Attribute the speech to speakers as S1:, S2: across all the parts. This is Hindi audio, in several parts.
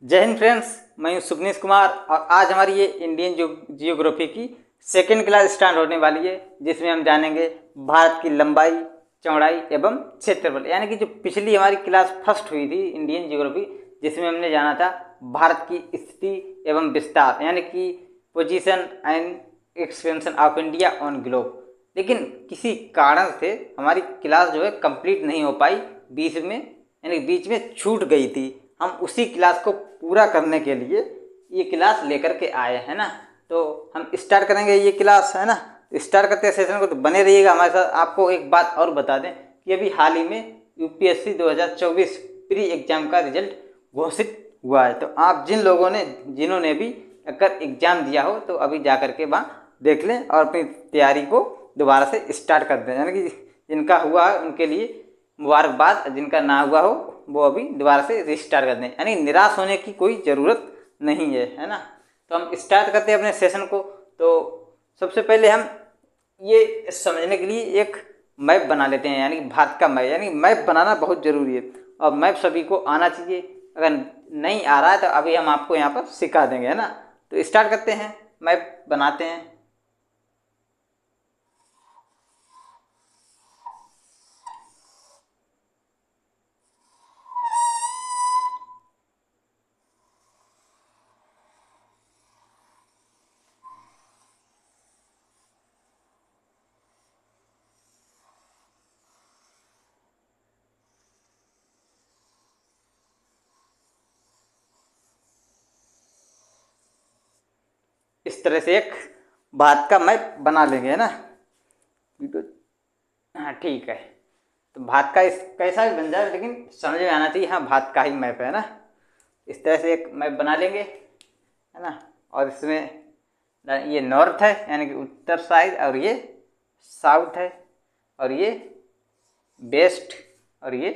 S1: जय हिंद फ्रेंड्स, मैं हूं सुभनीश कुमार और आज हमारी ये इंडियन जियोग्राफी की सेकेंड क्लास स्टार्ट होने वाली है, जिसमें हम जानेंगे भारत की लंबाई, चौड़ाई एवं क्षेत्रफल। यानी कि जो पिछली हमारी क्लास फर्स्ट हुई थी इंडियन जियोग्राफी, जिसमें हमने जाना था भारत की स्थिति एवं विस्तार, यानी कि position and expansion of India on globe. लेकिन किसी कारण से हमारी क्लास जो है कंप्लीट नहीं हो पाई, बीच में यानी बीच में छूट गई थी। हम उसी क्लास को पूरा करने के लिए ये क्लास लेकर के आए हैं ना। तो हम स्टार्ट करेंगे ये क्लास, है ना। तो स्टार्ट करते हैं सेशन को, तो बने रहिएगा हमारे साथ। आपको एक बात और बता दें कि अभी हाल ही में यूपीएससी 2024 प्री एग्जाम का रिजल्ट घोषित हुआ है। तो आप जिन्होंने भी अगर एग्जाम दिया हो तो अभी जा करके वहाँ देख लें और अपनी तैयारी को दोबारा से स्टार्ट कर दें। यानी कि जिनका हुआ है उनके लिए मुबारकबाद, जिनका ना हुआ हो वो अभी दोबारा से रिस्टार्ट कर दें। यानी निराश होने की कोई ज़रूरत नहीं है ना। तो हम स्टार्ट करते हैं अपने सेशन को। तो सबसे पहले हम ये समझने के लिए एक मैप बना लेते हैं, यानी भारत का मैप। यानी मैप बनाना बहुत ज़रूरी है और मैप सभी को आना चाहिए। अगर नहीं आ रहा है तो अभी हम आपको यहाँ पर सिखा देंगे, है ना। तो स्टार्ट करते हैं, मैप बनाते हैं। इस तरह से एक भारत का मैप बना लेंगे, है ना। हाँ ठीक है। तो भारत का इस कैसा भी बन जाए लेकिन समझ में आना चाहिए, हाँ भारत का ही मैप है ना। इस तरह से एक मैप बना लेंगे, है ना। और इसमें ये नॉर्थ है यानी कि उत्तर साइड, और ये साउथ है, और ये वेस्ट, और ये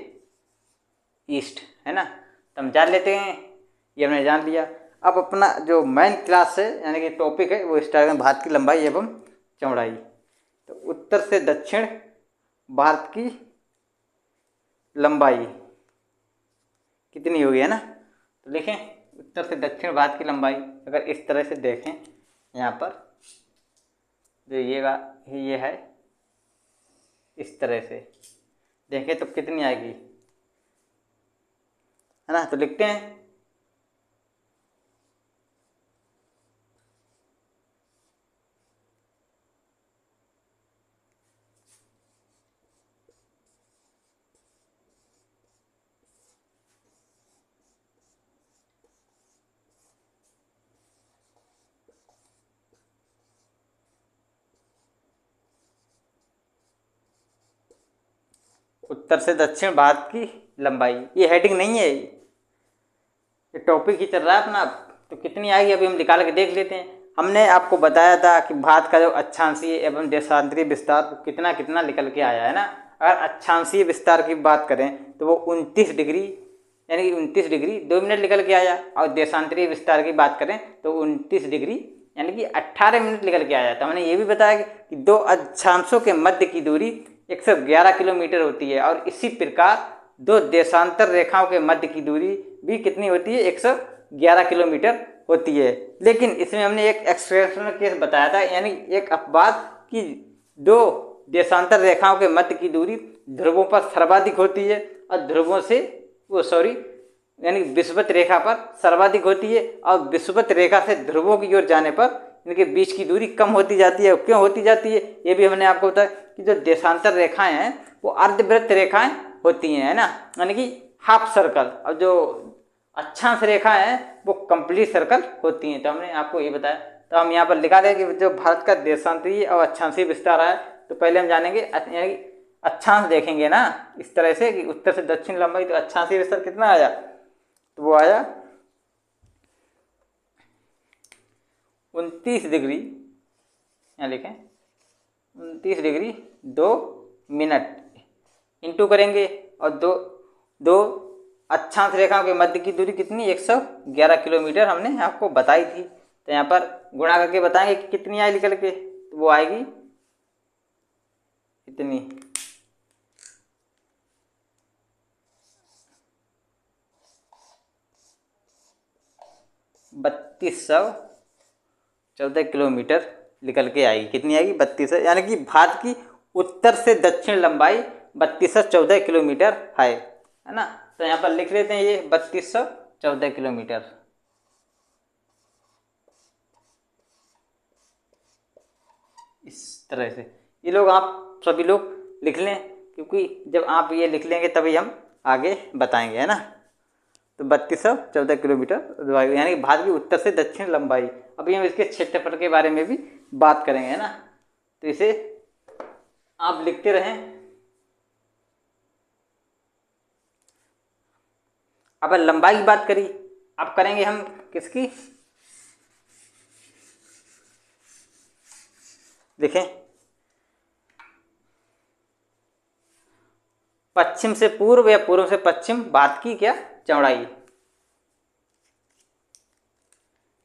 S1: ईस्ट, है ना। तो हम जान लेते हैं, ये हमने जान लिया। अब अपना जो मेन क्लास है यानी कि टॉपिक है वो स्टार्ट करें, भारत की लंबाई एवं चौड़ाई। तो उत्तर से दक्षिण भारत की लंबाई कितनी होगी, है ना। तो देखें, उत्तर से दक्षिण भारत की लंबाई अगर इस तरह से देखें, यहाँ पर जो ये है, इस तरह से देखें तो कितनी आएगी, है ना। तो लिखते हैं, उत्तर से दक्षिण भारत की लंबाई। ये हेडिंग नहीं है, ये टॉपिक ही चल रहा है अपना। तो कितनी आएगी अभी हम निकाल के देख लेते हैं। हमने आपको बताया था कि भारत का जो अक्षांशीय एवं देशांतरीय विस्तार कितना कितना निकल के आया, है ना। अगर अक्षांशीय विस्तार की बात करें तो वो 29 डिग्री यानी कि 29 डिग्री 2 मिनट निकल के आया, और देशांतरीय विस्तार की बात करें तो 29 डिग्री यानी कि 18 मिनट निकल के आया। तो हमने ये भी बताया कि दो अक्षांशों के मध्य की दूरी 111 किलोमीटर होती है, और इसी प्रकार दो देशांतर रेखाओं के मध्य की दूरी भी कितनी होती है, 111 किलोमीटर होती है। लेकिन इसमें हमने एक एक्सेप्शनल केस बताया था, यानी एक अपवाद कि दो देशांतर रेखाओं के मध्य की दूरी ध्रुवों पर सर्वाधिक होती है, और ध्रुवों से यानी विषुवत रेखा पर सर्वाधिक होती है, और विषुवत रेखा से ध्रुवों की ओर जाने पर इनके बीच की दूरी कम होती जाती है। क्यों होती जाती है ये भी हमने आपको बताया कि जो देशांतर रेखाएं हैं वो अर्धवृत्त रेखाएं होती हैं, है ना, यानी कि हाफ सर्कल, और जो अक्षांश रेखा है वो कंप्लीट सर्कल होती हैं। तो हमने आपको ये बताया। तो हम यहाँ पर लिखा दें कि जो भारत का देशांतरीय और अक्षांशीय विस्तार है, तो पहले हम जानेंगे यानी अक्षांश देखेंगे ना, इस तरह से कि उत्तर से दक्षिण लंबाई। तो अक्षांशीय विस्तार कितना आया, तो वो आया 29 डिग्री, यहाँ लिखें 29 डिग्री 2 मिनट इंटू करेंगे, और दो दो अक्षांश रेखाओं के मध्य की दूरी कितनी, 111 किलोमीटर हमने आपको बताई थी। तो यहाँ पर गुणा करके बताएंगे कि कितनी आई निकल के, तो वो आएगी इतनी। 3214 किलोमीटर निकल के आएगी। कितनी आएगी? 3200, यानी कि भारत की उत्तर से दक्षिण लंबाई 3214 किलोमीटर है ना। तो यहाँ पर लिख लेते हैं ये 3214 किलोमीटर। इस तरह से ये लोग आप सभी लोग लिख लें, क्योंकि जब आप ये लिख लेंगे तभी हम आगे बताएंगे, है ना। तो 3214 किलोमीटर यानी कि भारत की उत्तर से दक्षिण लंबाई। अभी हम इसके क्षेत्रफल के बारे में भी बात करेंगे, है ना। तो इसे आप लिखते रहें। अब लंबाई की बात करी, अब करेंगे हम किसकी? देखें, पश्चिम से पूर्व या पूर्व से पश्चिम भारत की क्या चौड़ाई।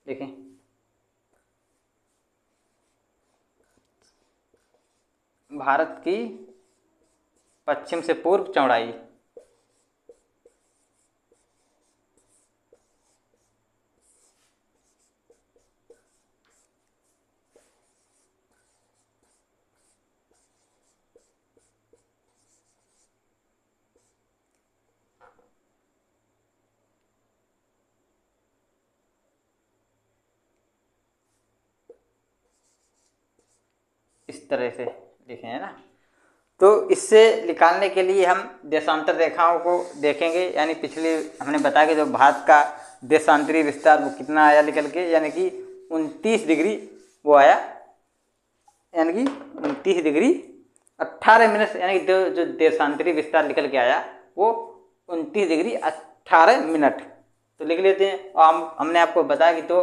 S1: देखें, भारत की पश्चिम से पूर्व चौड़ाई। इस तरह से लिखे, है ना। तो इससे निकालने के लिए हम देशांतर रेखाओं को देखेंगे, यानी पिछले हमने बताया कि जो भारत का देशांतरीय विस्तार वो कितना आया निकल के, यानी कि 29 डिग्री वो आया, यानी कि 29 डिग्री 18 मिनट, यानी कि जो देशांतरीय विस्तार निकल के आया वो 29 डिग्री 18 मिनट। तो लिख लेते हैं। और हमने आपको बताया कि तो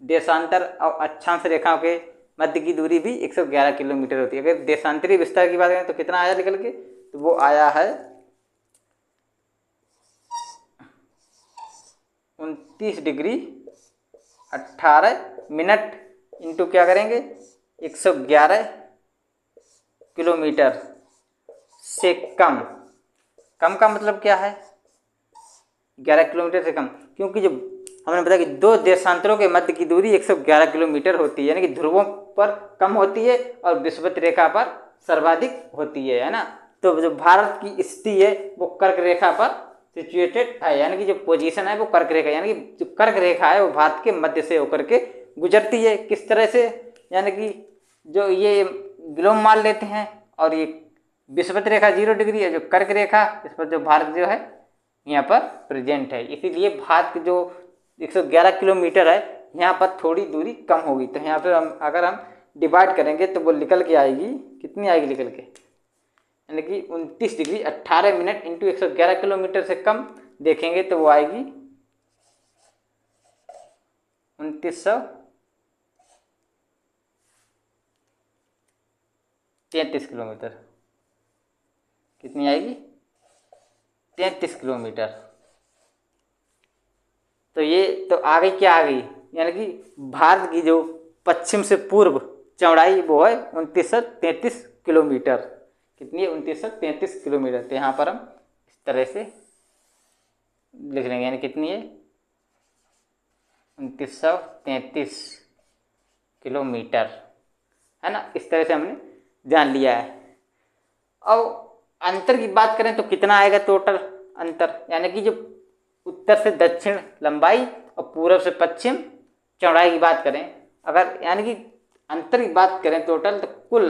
S1: देशांतर और अक्षांश रेखाओं के मध्य की दूरी भी 111 किलोमीटर होती है। अगर देशांतरीय विस्तार की बात करें तो कितना आया निकल के? तो वो आया है 29 डिग्री 18 मिनट इंटू क्या करेंगे 111 किलोमीटर से कम। कम का मतलब क्या है? 11 किलोमीटर से कम, क्योंकि जब हमने बताया कि दो देशांतरों के मध्य की दूरी 111 किलोमीटर होती है, यानी कि ध्रुवों पर कम होती है और विषुवत रेखा पर सर्वाधिक होती है ना। तो जो भारत की स्थिति है वो कर्क रेखा पर सिचुएटेड है, यानी कि जो पोजीशन है वो कर्क रेखा, यानी कि जो कर्क रेखा है वो भारत के मध्य से होकर के गुजरती है। किस तरह से? यानी कि जो ये विलोम मान लेते हैं और ये विषुवत रेखा 0 डिग्री है, जो कर्क रेखा इस पर जो भारत जो है यहाँ पर प्रेजेंट है, इसीलिए भारत की जो 111 किलोमीटर है यहाँ पर थोड़ी दूरी कम होगी। तो यहाँ पर हम अगर हम डिवाइड करेंगे तो वो निकल के आएगी, कितनी आएगी निकल के, यानी कि 29 डिग्री 18 मिनट इंटू 111 किलोमीटर से कम देखेंगे तो वो आएगी 2933 किलोमीटर। कितनी आएगी? 33 किलोमीटर। तो ये तो आगे क्या आ गई, यानी कि भारत की जो पश्चिम से पूर्व चौड़ाई वो है 2933 किलोमीटर। कितनी है? 2933 किलोमीटर। तो यहाँ पर हम इस तरह से लिख लेंगे, यानी कितनी है 2933 किलोमीटर, है ना। इस तरह से हमने जान लिया है। अब अंतर की बात करें तो कितना आएगा टोटल अंतर, यानी कि जो उत्तर से दक्षिण लंबाई और पूर्व से पश्चिम चौड़ाई की बात करें, अगर यानी कि अंतर की बात करें टोटल, तो कुल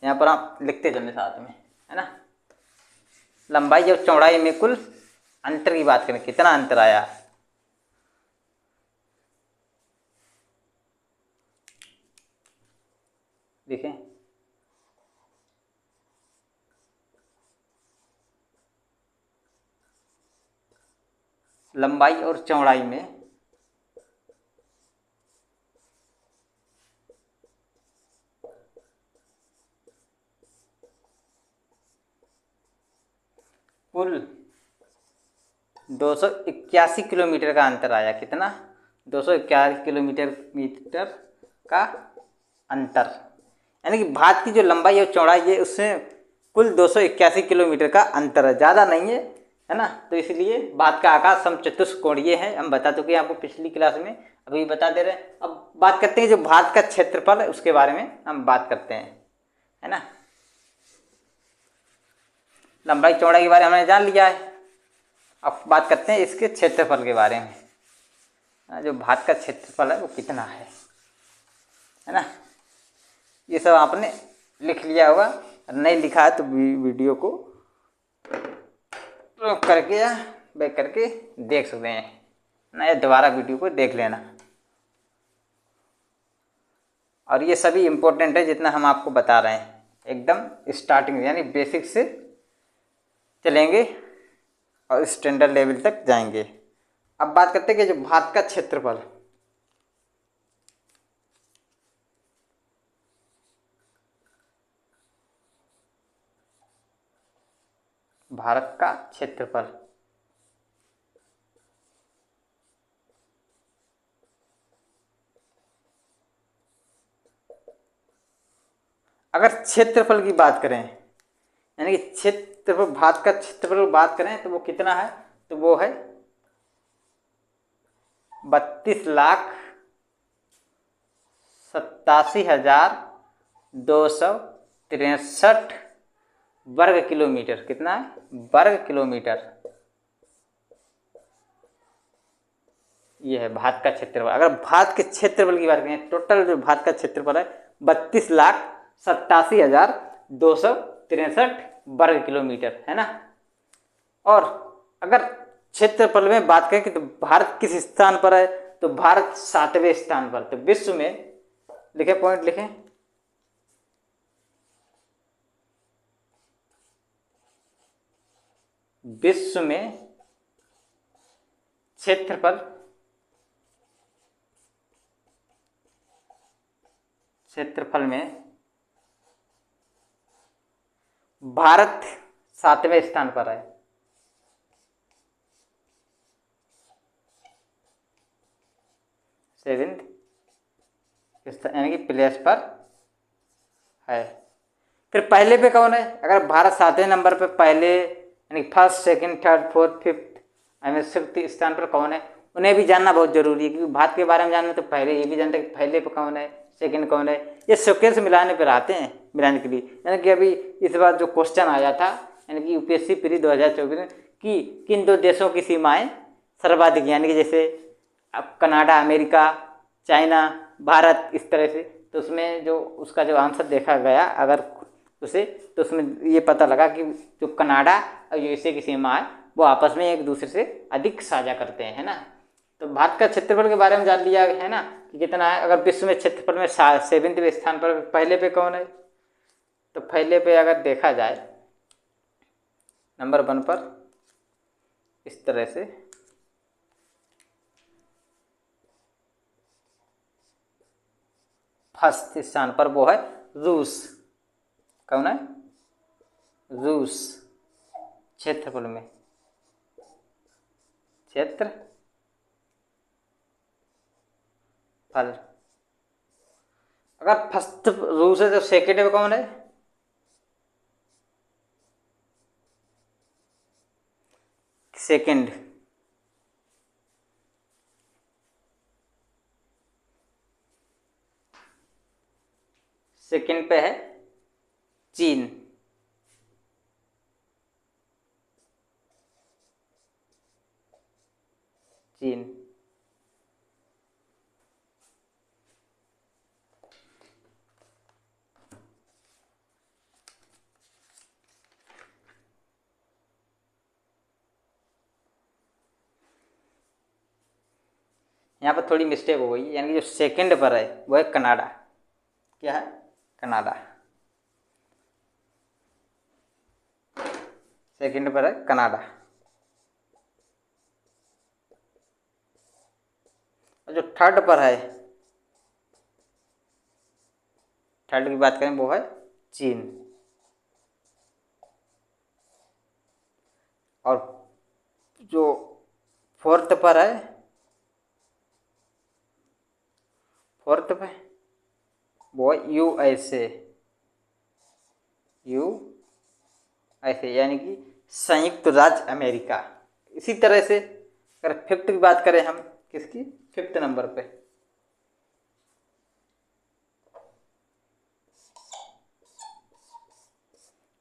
S1: यहाँ पर आप लिखते चलने साथ में, है ना। लंबाई और चौड़ाई में कुल अंतर की बात करें, कितना अंतर आया? देखें, लंबाई और चौड़ाई में कुल 281 किलोमीटर का अंतर आया। कितना? 281 किलोमीटर का अंतर, यानी कि भारत की जो लंबाई और चौड़ाई है उसमें कुल 281 किलोमीटर का अंतर है। ज़्यादा नहीं है, है ना। तो इसलिए भारत का आकार समचतुष्कोणीय है, हम बता चुके हैं आपको पिछली क्लास में, अभी बता दे रहे हैं। अब बात करते हैं जो भारत का क्षेत्रफल है उसके बारे में हम बात करते हैं, है ना। लंबाई चौड़ाई के बारे में हमने जान लिया है, अब बात करते हैं इसके क्षेत्रफल के बारे में। जो भारत का क्षेत्रफल है वो कितना है ना। ये सब आपने लिख लिया होगा, नहीं लिखा है तो वीडियो को करके या बैक करके देख सकते हैं ना, या दोबारा वीडियो को देख लेना। और ये सभी इम्पोर्टेंट है जितना हम आपको बता रहे हैं, एकदम स्टार्टिंग यानी बेसिक से चलेंगे और स्टैंडर्ड लेवल तक जाएंगे। अब बात करते हैं कि जो भारत का क्षेत्रफल, भारत का क्षेत्रफल अगर क्षेत्रफल की बात करें, यानी कि क्षेत्रफल, भारत का क्षेत्रफल की बात करें तो वो कितना है, तो वो है 32,87,263 वर्ग किलोमीटर। कितना है? वर्ग किलोमीटर। ये है भारत का क्षेत्रफल। अगर भारत के क्षेत्रफल की बात करें, टोटल जो भारत का क्षेत्रफल है 32,87,263 वर्ग किलोमीटर, है ना। और अगर क्षेत्रफल में बात करें कि तो भारत किस स्थान पर है, तो भारत 7वें स्थान पर। तो विश्व में लिखे, पॉइंट लिखें, विश्व में क्षेत्रफल में भारत 7वें स्थान पर है। सेवेंथ यानी कि प्लेस पर है। फिर पहले पे कौन है? अगर भारत 7वें नंबर पे पहले यानी first, second, third, fourth, fifth यानी सिक्स्थ स्थान पर कौन है, उन्हें भी जानना बहुत जरूरी है, क्योंकि भारत के बारे में जानना तो पहले ये भी जानते हैं कि पहले पे कौन है, सेकंड कौन है। ये सेकेंड से मिलाने पर आते हैं, मिलाने के लिए। यानी कि अभी इस बार जो क्वेश्चन आया था, यानी कि यूपीएससी प्री 2024 में, कि किन दो देशों की सीमाएं सर्वाधिक, यानी कि जैसे अब कनाडा, अमेरिका, चाइना, भारत, इस तरह से। तो उसमें जो उसका जो आंसर देखा गया अगर उसे, तो उसमें ये पता लगा कि जो कनाडा और यूएसए की सीमा है वो आपस में एक दूसरे से अधिक साझा करते हैं, है ना। तो भारत का क्षेत्रफल के बारे में जान लिया है ना कि कितना है। अगर विश्व में क्षेत्रफल में 7वें स्थान पर पहले पे कौन है, तो पहले पे अगर देखा जाए नंबर 1 पर इस तरह से, फर्स्ट स्थान पर वो है रूस। कौन है? रूस। क्षेत्रफल में, क्षेत्रफल अगर फर्स्ट रूस है तो सेकेंड में कौन है? सेकेंड सेकेंड पे है चीन। चीन। यहाँ पर थोड़ी मिस्टेक हो गई, यानी कि जो सेकंड पर है वो है कनाडा। क्या है? कनाडा। सेकंड पर है कनाडा। और जो थर्ड पर है, थर्ड की बात करें वो है चीन। और जो फोर्थ पर है, फोर्थ पे वो है यूएसए। यूएसए यानी कि संयुक्त राज्य अमेरिका। इसी तरह से अगर फिफ्थ की बात करें हम, किसकी, फिफ्थ नंबर पे,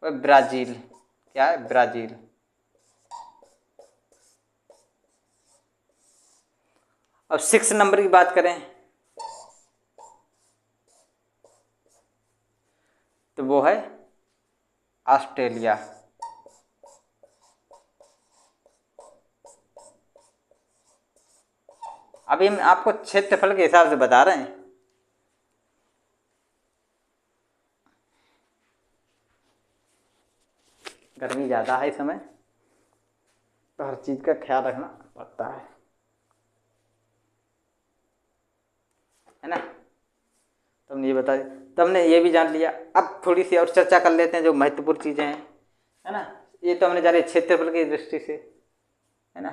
S1: वह ब्राजील। क्या है, ब्राजील। अब सिक्स नंबर की बात करें तो वो है ऑस्ट्रेलिया। अभी हम आपको क्षेत्रफल के हिसाब से बता रहे हैं। गर्मी ज़्यादा है इस समय, तो हर चीज़ का ख्याल रखना पड़ता है ना। तुमने ये बता दिया, तुमने ये भी जान लिया। अब थोड़ी सी और चर्चा कर लेते हैं जो महत्वपूर्ण चीज़ें हैं, है ना। ये तो हमने जाने क्षेत्रफल की दृष्टि से, है ना।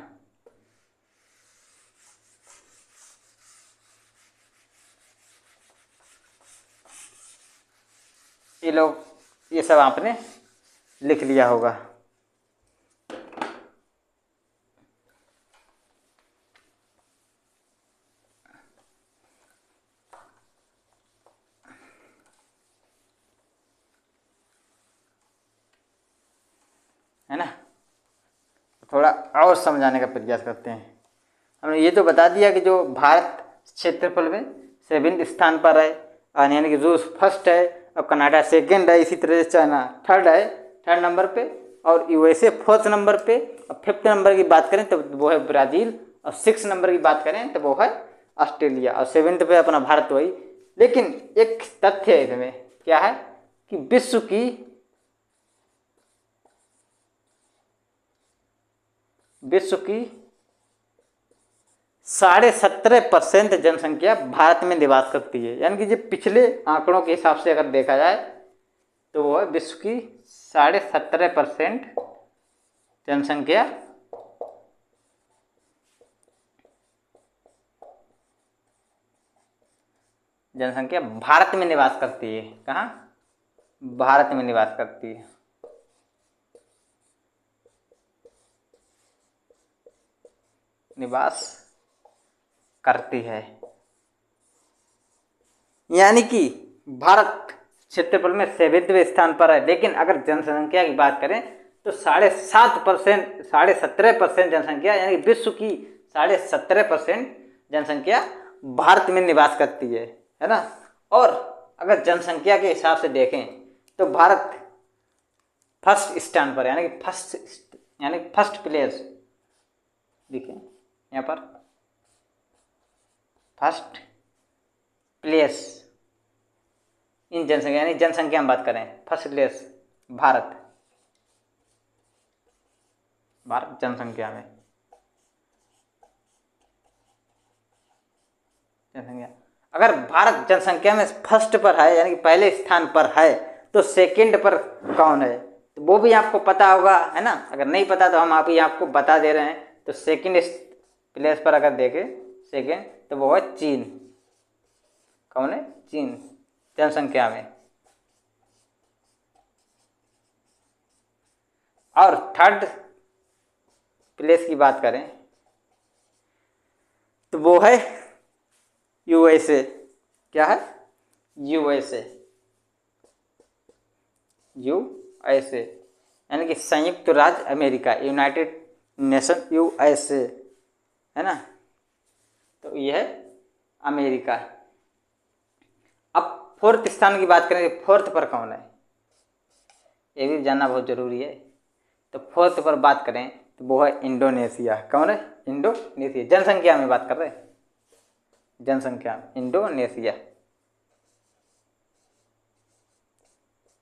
S1: ये लोग, ये सब आपने लिख लिया होगा। है ना। थोड़ा और समझाने का प्रयास करते हैं। हमने ये तो बता दिया कि जो भारत क्षेत्रफल में सेवेंथ स्थान पर है, और यानी कि रूस फर्स्ट है, और कनाडा सेकंड है, इसी तरह से चाइना थर्ड है, थर्ड नंबर पे, और यूएसए फोर्थ नंबर पे। और फिफ्थ नंबर की बात करें तो वो है ब्राज़ील, और सिक्स नंबर की बात करें तो वो है ऑस्ट्रेलिया, और सेवेंथ पे अपना भारत वही। लेकिन एक तथ्य है इसमें, क्या है कि विश्व की 17.5% जनसंख्या भारत में निवास करती है। यानी कि जो पिछले आंकड़ों के हिसाब से अगर देखा जाए तो वो है विश्व की 17.5% जनसंख्या भारत में निवास करती है। कहाँ, भारत में निवास करती है। निवास करती है, यानी कि भारत क्षेत्रफल में 7वें स्थान पर है। लेकिन अगर जनसंख्या की बात करें तो 17.5% जनसंख्या, यानी विश्व की 17.5% जनसंख्या भारत में निवास करती है ना। और अगर जनसंख्या के हिसाब से देखें तो भारत फर्स्ट स्थान पर, यानी फर्स्ट प्लेस, देखिए यहाँ पर फर्स्ट प्लेस इन जनसंख्या, यानी जनसंख्या में बात करें फर्स्ट प्लेस भारत जनसंख्या में, जनसंख्या। अगर भारत जनसंख्या में फर्स्ट पर है, यानी कि पहले स्थान पर है, तो सेकंड पर कौन है तो वो भी आपको पता होगा, है ना। अगर नहीं पता तो हम आपको बता दे रहे हैं। तो सेकंड प्लेस पर अगर देखें सेकंड, तो वो है चीन। कौन है, चीन, जनसंख्या में। और थर्ड प्लेस की बात करें तो वो है यूएसए। क्या है, यूएसए, यूएसए, यानी कि संयुक्त राज्य अमेरिका, यूनाइटेड नेशन, यूएसए, है ना। तो ये है अमेरिका। अब फोर्थ स्थान की बात करें, फोर्थ पर कौन है, ये भी जानना बहुत जरूरी है। तो फोर्थ पर बात करें तो वो है इंडोनेशिया। कौन है, इंडोनेशिया। जनसंख्या में बात कर रहे हैं, जनसंख्या, इंडोनेशिया,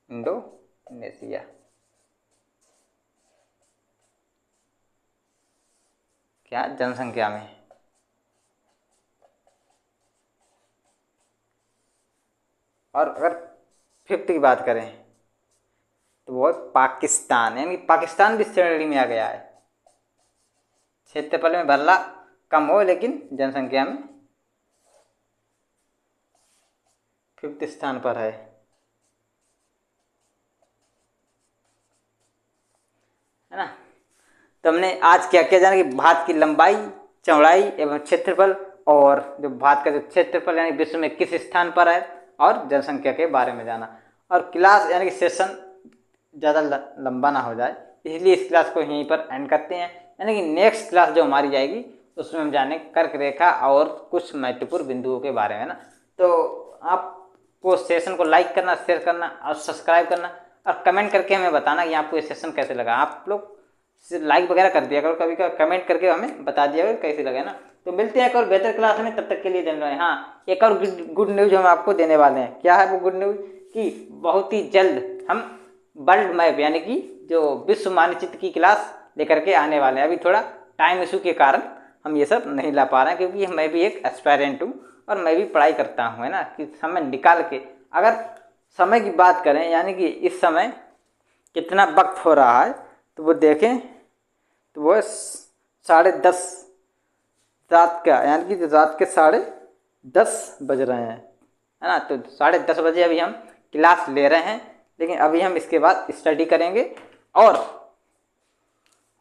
S1: इंडोनेशिया। क्या, जनसंख्या में। और अगर फिफ्थ की बात करें तो वो है पाकिस्तान, यानी पाकिस्तान भी श्रेणी में आ गया है। क्षेत्रफल में भला कम हो, लेकिन जनसंख्या में फिफ्थ स्थान पर है है ना। तो हमने आज क्या क्या जाना कि भात की लंबाई, चौड़ाई एवं क्षेत्रफल, और जो भात का जो क्षेत्रफल यानी विश्व में किस स्थान पर है, और जनसंख्या के बारे में जाना। और क्लास यानी कि सेशन ज़्यादा लंबा ना हो जाए, इसलिए इस क्लास को यहीं पर एंड करते हैं। यानी कि नेक्स्ट क्लास जो हमारी जाएगी उसमें हम जाने कर्क रेखा और कुछ महत्वपूर्ण बिंदुओं के बारे में ना। तो आपको सेशन को लाइक करना, शेयर करना और सब्सक्राइब करना, और कमेंट करके हमें बताना कि आपको ये सेशन कैसे लगा। आप लोग लाइक वगैरह कर दिया करो, कभी कभी कमेंट करके हमें बता दिया करो कैसे लगे ना। तो मिलते हैं एक और बेहतर क्लास में, तब तक के लिए धन्यवाद। हाँ, एक और गुड न्यूज़ हम आपको देने वाले हैं। क्या है वो गुड न्यूज़? कि बहुत ही जल्द हम वर्ल्ड मैप यानी कि जो विश्व मानचित्र की क्लास लेकर के आने वाले हैं। अभी थोड़ा टाइम इशू के कारण हम ये सब नहीं ला पा रहे हैं, क्योंकि मैं भी एक एस्पायरेंट हूँ और मैं भी पढ़ाई करता हूँ, है ना। कि समय निकाल के, अगर समय की बात करें यानी कि इस समय कितना वक्त हो रहा है, तो वो देखें तो वो 10:30 रात का, यानी कि रात के 10:30 बज रहे हैं, है ना। तो 10:30 बजे अभी हम क्लास ले रहे हैं, लेकिन अभी हम इसके बाद स्टडी करेंगे और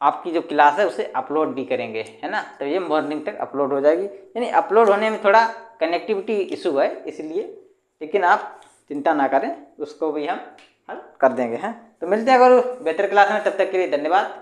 S1: आपकी जो क्लास है उसे अपलोड भी करेंगे, है ना। तो ये मॉर्निंग तक अपलोड हो जाएगी। यानी अपलोड होने में थोड़ा कनेक्टिविटी इशू है इसलिए, लेकिन आप चिंता ना करें, उसको भी हम हल कर देंगे हैं। तो मिलते हैं अगर बेहतर क्लास में, तब तक के लिए धन्यवाद।